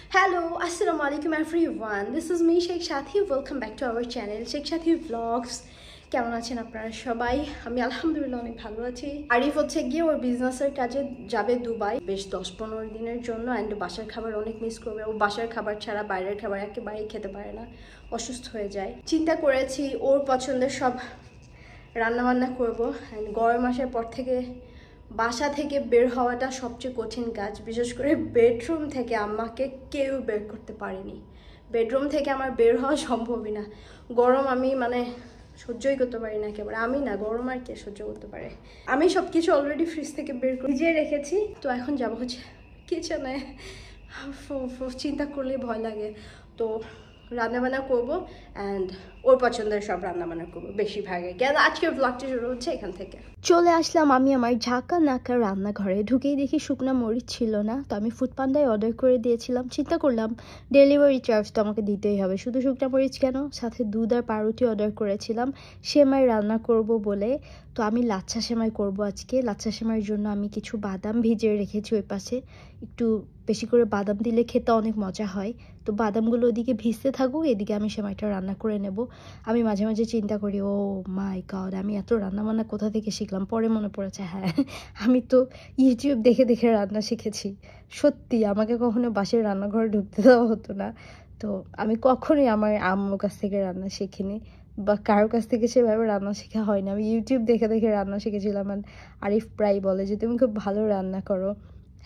Hello, Assalamu alaikum everyone. This is me Sheikh Shathi. Welcome back to our channel Sheikh Shathi Vlogs. কেমন আছেন আপনারা সবাই? আমি আলহামদুলিল্লাহ অনেক ভালো আছি। আরিফ হচ্ছে গিয়ে ওর বিজনেসের কাজে যাবে দুবাই বেশ 10-15 দিনের জন্য এন্ড বাসার খাবার অনেক মিস করবে। ও বাসার খাবার ছাড়া বাইরের খাবার একেবারেই খেতে পারে না, অসুস্থ হয়ে যায়। চিন্তা করেছি ওর পছন্দের সব রান্নাবান্না করব। এন্ড গরম মাসের পর থেকে বাসা থেকে বের হওয়াটা সবচেয়ে কঠিন কাজ, বিশেষ করে বেডরুম থেকে আমাকে কেউ বের করতে পারেনি। বেডরুম থেকে আমার বের হওয়া সম্ভবই না। গরম আমি সহ্যই করতে পারি না একেবারে। আমি না, গরম আর কে সহ্য করতে পারে। আমি সব কিছু অলরেডি ফ্রিজ থেকে বের করে ভিজিয়ে রেখেছি। তো এখন যাবো হচ্ছে কিচেনে। চিন্তা করলে ভয় লাগে। তো রান্নাবান্না করবো অ্যান্ড ওর পছন্দের সব রান্নাবান্না করবো বেশিরভাগে। কেন আজকের ব্লগটি শুরু হচ্ছে এখান থেকে। চলে আসলাম আমি আমার ঝাঁকা নাকা রান্নাঘরে। ঢুকেই দেখি শুকনো মরিচ ছিল না, তো আমি ফুড পান্ডায় অর্ডার করে দিয়েছিলাম। চিন্তা করলাম ডেলিভারি চার্জ তো আমাকে দিতেই হবে, শুধু শুকনো মরিচ কেন, সাথে দুধ আর পাউরুটি অর্ডার করেছিলাম সেমাই রান্না করব বলে। তো আমি লাচ্ছা সেমাই করব আজকে। লাচ্ছা সেমাইয়ের জন্য আমি কিছু বাদাম ভিজিয়ে রেখেছি ওই পাশে। একটু বেশি করে বাদাম দিলে খেতে অনেক মজা হয়। তো বাদামগুলো ওদিকে ভিজতে থাকুক, এদিকে আমি সেমাইটা রান্না করে নেব। আমি মাঝে মাঝে চিন্তা করি, ও মাই গড, আমি এত রান্নাবান্না কোথা থেকে শিখলাম। পরে মনে পড়েছে, হ্যাঁ, আমি তো ইউটিউব দেখে দেখে রান্না শিখেছি। সত্যি আমাকে কখনো বাসায় রান্নাঘরে ঢুকতে দেওয়া হতো না। তো আমি কখনোই আমার আম্মুর কাছ থেকে রান্না শিখিনি বা কারোর কাছ থেকে সেভাবে রান্না শেখা হয়নি। আমি ইউটিউব দেখে দেখে রান্না শিখেছিলাম। আরিফ প্রায় বলে যে তুমি খুব ভালো রান্না করো।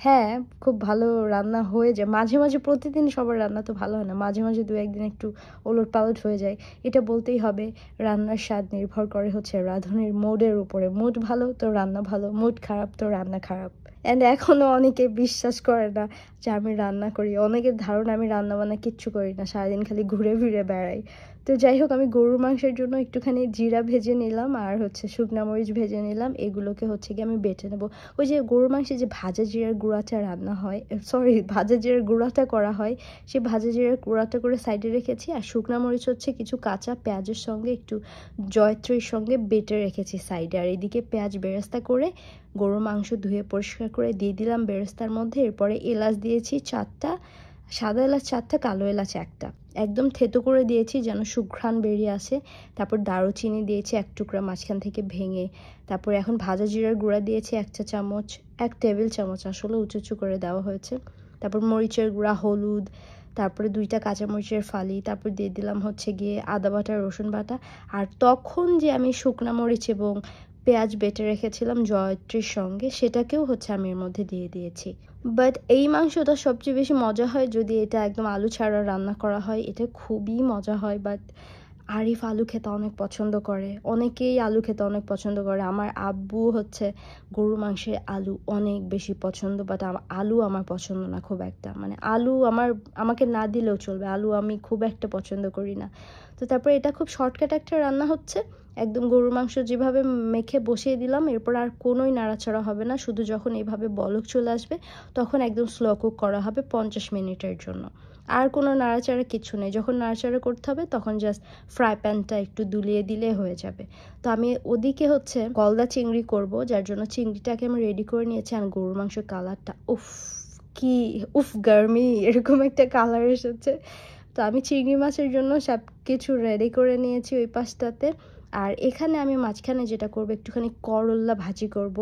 হ্যাঁ, খুব ভালো রান্না হয়ে যায় মাঝে মাঝে। প্রতিদিন সবার রান্না তো ভালো হয় না, মাঝে মাঝে দু একদিন একটু ওলট পালট হয়ে যায়। এটা বলতেই হবে, রান্নার স্বাদ নির্ভর করে হচ্ছে রাঁধুনির মুডের উপরে। মুড ভালো তো রান্না ভালো, মুড খারাপ তো রান্না খারাপ। অ্যান্ড এখনও অনেকে বিশ্বাস করে না যে আমি রান্না করি। অনেকের ধারণা আমি রান্না বান্না কিচ্ছু করি না, সারাদিন খালি ঘুরে ফিরে বেড়াই। তো যাই হোক, আমি গরুর মাংসের জন্য একটুখানি জিরা ভেজে নিলাম আর হচ্ছে শুকনা মরিচ ভেজে নিলাম। এগুলোকে হচ্ছে কি আমি বেটে নেব। ওই যে গরুর মাংসে যে ভাজা জিরার গুঁড়াটা রান্না হয়, সরি, ভাজা জিরার গুঁড়াটা করা হয়, সেই ভাজা জিরার গুঁড়াটা করে সাইডে রেখেছি। আর শুকনা মরিচ হচ্ছে কিছু কাঁচা পেঁয়াজের সঙ্গে একটু জয়ত্রীর সঙ্গে বেটে রেখেছি সাইডে। আর এদিকে পেঁয়াজ বেরেস্তা করে গরুর মাংস ধুয়ে পরিষ্কার করে দিয়ে দিলাম বেরেস্তার মধ্যে। এরপরে এলাচ দিয়েছি 4টা, সাদা এলাচ 4টা, কালো এলাচ 1টা, একদম থেতো করে দিয়েছি যেন সুঘ্রাণ বেরিয়ে আসে। তারপর দারুচিনি দিয়েছি 1 টুকরা মাঝখান থেকে ভেঙে। তারপর এখন ভাজা জিরার গুঁড়া দিয়েছি 1 চা চামচ, 1 টেবিল চামচ আসলে উঁচু উঁচু করে দেওয়া হয়েছে। তারপর মরিচের গুঁড়া, হলুদ, তারপরে 2টা কাঁচামরিচের ফালি, তারপর দিয়ে দিলাম হচ্ছে গিয়ে আদা বাটা, রসুন বাটা। আর তখন যে আমি শুকনা মরিচ এবং পেঁয়াজ বেটে রেখেছিলাম জয়ত্রীর সঙ্গে, সেটাকেও হচ্ছে আমি এর মধ্যে দিয়ে দিয়েছি। বাট এই মাংসটা সবচেয়ে বেশি মজা হয় যদি এটা একদম আলু ছাড়া রান্না করা হয়। এটা খুবই মজা হয়। বাট আরিফ আলু খেতে অনেক পছন্দ করে, অনেকেই আলু খেতে অনেক পছন্দ করে। আমার আব্বু হচ্ছে গরুর মাংসে আলু অনেক বেশি পছন্দ, বাট আলু আমার পছন্দ না খুব একটা। আলু আমাকে না দিলেও চলবে, আলু আমি খুব একটা পছন্দ করি না। তো তারপরে এটা খুব শর্টকাট একটা রান্না হচ্ছে। একদম গরুর মাংস যেভাবে মেখে বসিয়ে দিলাম, এরপর আর কোনোই নাড়াচাড়া হবে না। শুধু যখন এইভাবে বলক চলে আসবে তখন একদম স্লো কুক করা হবে 50 মিনিটের জন্য। আর কোনো নাড়াচাড়া কিছু নেই। যখন নাড়াচাড়া করতে হবে তখন জাস্ট ফ্রাই প্যানটা একটু দুলিয়ে দিলে হয়ে যাবে। তো আমি ওদিকে হচ্ছে গলদা চিংড়ি করব, যার জন্য চিংড়িটাকে আমি রেডি করে নিয়েছি। আর গরুর মাংসের কালারটা কি গার্মি, এরকম একটা কালার এসেছে। তো আমি চিংড়ি মাছের জন্য সব কিছু রেডি করে নিয়েছি ওই পাশটাতে। আর এখানে আমি মাঝখানে যেটা করব, একটুখানি করলা ভাজি করব।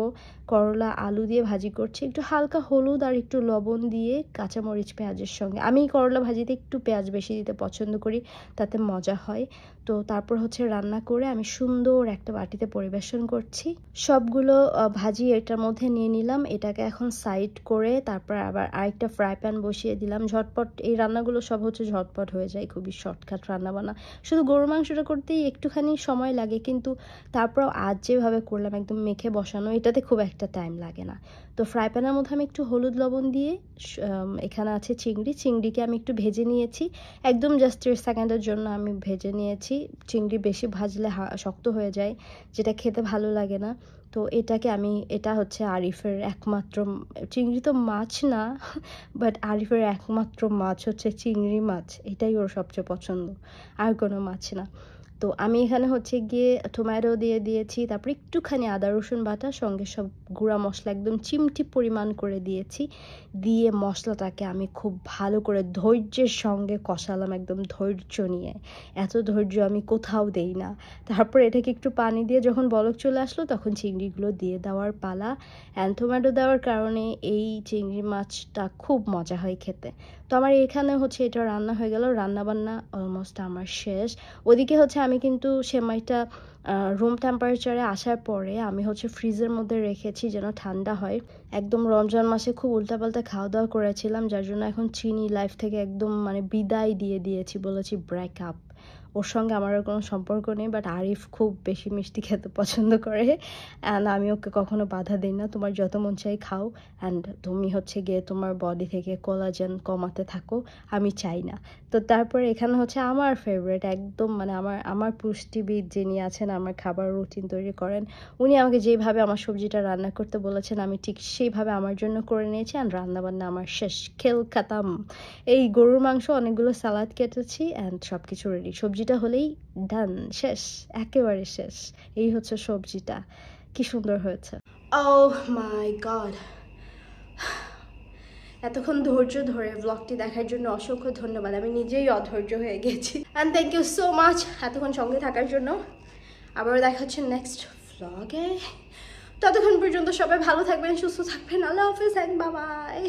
করলা আলু দিয়ে ভাজি করছি, একটু হালকা হলুদ আর একটু লবণ দিয়ে কাঁচামরিচ পেঁয়াজের সঙ্গে। আমি করলা ভাজিতে একটু পেঁয়াজ বেশি দিতে পছন্দ করি, তাতে মজা হয়। তো তারপর হচ্ছে রান্না করে আমি সুন্দর একটা বাটিতে পরিবেশন করছি। সবগুলো ভাজি এটার মধ্যে নিয়ে নিলাম। এটাকে এখন সাইড করে তারপর আবার আরেকটা ফ্রাই প্যান বসিয়ে দিলাম। ঝটপট এই রান্নাগুলো সব হচ্ছে ঝটপট হয়ে যায়, খুবই শর্টকাট রান্না বান্না। শুধু গরুর মাংসটা করতেই একটুখানি সময় লাগে, কিন্তু তারপরেও আজ যেভাবে করলাম একদম মেখে বসানো, এটাতে খুব একটা টাইম লাগে না। তো ফ্রাই প্যানের মধ্যে আমি একটু হলুদ লবণ দিয়ে, এখানে আছে চিংড়িকে আমি একটু ভেজে নিয়েছি, একদম জাস্ট 30 সেকেন্ডের জন্য আমি ভেজে নিয়েছি। চিংড়ি বেশি ভাজলে শক্ত হয়ে যায়, যেটা খেতে ভালো লাগে না। তো এটা হচ্ছে আরিফের একমাত্র চিংড়ি, তো মাছ না, বাট আরিফের একমাত্র মাছ হচ্ছে চিংড়ি মাছ। এটাই ওর সবচেয়ে পছন্দ, আর কোনো মাছ না। তো আমি এখানে হচ্ছে গিয়ে টমেটো দিয়ে দিয়েছি, তারপর একটুখানি আদা রসুন বাটা, সঙ্গে সব গুঁড়া মশলা একদম চিমটি পরিমাণ করে দিয়েছি। দিয়ে মশলাটাকে আমি খুব ভালো করে ধৈর্যের সঙ্গে কষালাম, একদম ধৈর্য নিয়ে। এত ধৈর্য আমি কোথাও দেই না। তারপর এটাকে একটু পানি দিয়ে যখন বলক চলে আসলো তখন চিংড়িগুলো দিয়ে দেওয়ার পালা। অ্যান্ড টমেটো দেওয়ার কারণে এই চিংড়ি মাছটা খুব মজা হয় খেতে। তো আমার এখানে হচ্ছে এটা রান্না হয়ে গেল, রান্নাবান্না অলমোস্ট আমার শেষ। ওদিকে হচ্ছে আমি কিন্তু সেমাইটা রুম টেম্পারেচারে আসার পরে আমি হচ্ছে ফ্রিজের মধ্যে রেখেছি যেন ঠান্ডা হয়। একদম রমজান মাসে খুব উল্টাপাল্টা খাওয়া দাওয়া করেছিলাম, যার জন্য এখন চিনি লাইফ থেকে একদম মানে বিদায় দিয়ে দিয়েছি, বলেছি ব্রেকআপ। ওর সঙ্গে আমার আর কোনো সম্পর্ক নেই, বাট আরিফ খুব বেশি মিষ্টি খেতে পছন্দ করে অ্যান্ড আমি ওকে কখনো বাধা দিই না, তোমার যত মন চাই খাও, অ্যান্ড তুমি হচ্ছে গিয়ে তোমার বডি থেকে কোলাজেন কমাতে থাকো, আমি চাই না। তো তারপরে এখানে হচ্ছে আমার ফেভারিট একদম মানে আমার পুষ্টিবিদ যিনি আছেন, আমার খাবার রুটিন তৈরি করেন, উনি আমাকে যেইভাবে আমার সবজিটা রান্না করতে বলেছেন আমি ঠিক সেইভাবে আমার জন্য করে নিয়েছি। অ্যান্ড রান্নাবান্না আমার শেষ, খেল খাতাম। এই গরুর মাংস, অনেকগুলো সালাদ কেটেছি অ্যান্ড সব কিছু রেডি। সবজিটা হলেই ডান, শেষ, একেবারে শেষ। এই হচ্ছে সবজিটা, কি সুন্দর হয়েছে। ওহ মাই গড, এতক্ষণ ধৈর্য ধরে ব্লগটি দেখার জন্য অসংখ্য ধন্যবাদ। আমি নিজেই অধৈর্য হয়ে গেছি। And thank you so much এতক্ষণ সঙ্গে থাকার জন্য। আবারও দেখা হচ্ছে নেক্সট ব্লগে। ততক্ষণ পর্যন্ত সবাই ভালো থাকবেন, সুস্থ থাকবেন। আল্লাহ হাফেজ অ্যান্ড বাই বাই।